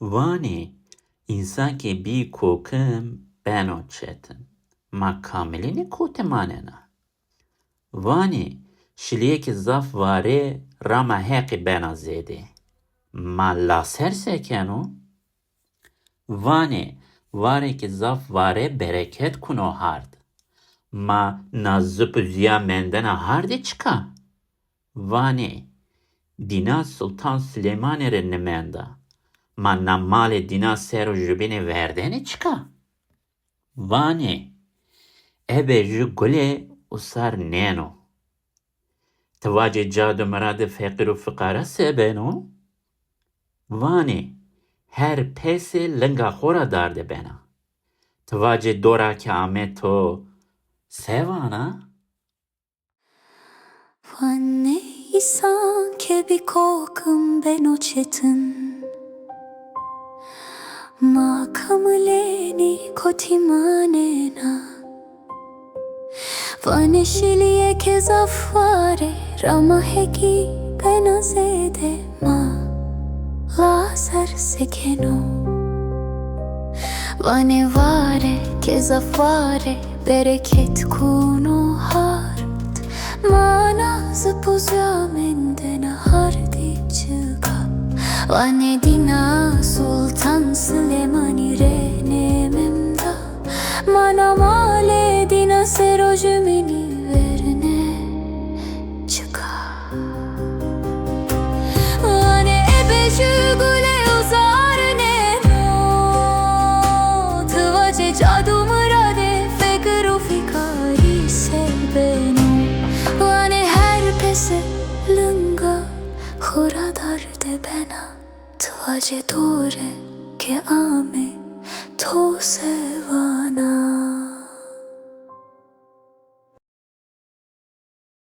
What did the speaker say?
Vani insan ke bi kokim beno çetin. Ma kamilini kotemanena. Vani şiliyeki zaf vare rama heqi bena zede. Ma laser sekeno. Vani vareki zaf vare bereket kuno hard. Ma nazıp ziya mendena hardi çıka. Vani dina Sultan Süleyman erennemenda. Ma namale dina sero jubine verdeni çıka. Vani ebe ju gule usar neno. Tavace cadu merade fekiru fıkara sebeno. Vani her pese lenga hora darde bena. Tavace dora ki ameto sevana. Vanne isan ke bir korkum ben o çetin. Ma kamleni kotimanena. Vanne şiliye ke zafare rama heki ben azede ma laser sekeno. Vanne vare ke zafare bereket kuno hart. Mana zıpuzya mendena hardi çıka. Vane dina Sultan Süleyman renememda. Mana male dina serojumini verne çıka. Vane ebeci gule uzar neno. Tıvace cadu mırade fekru fikari sebeno. Vane her pese lunga hora darde bena. Tvace dore ke ame to seva.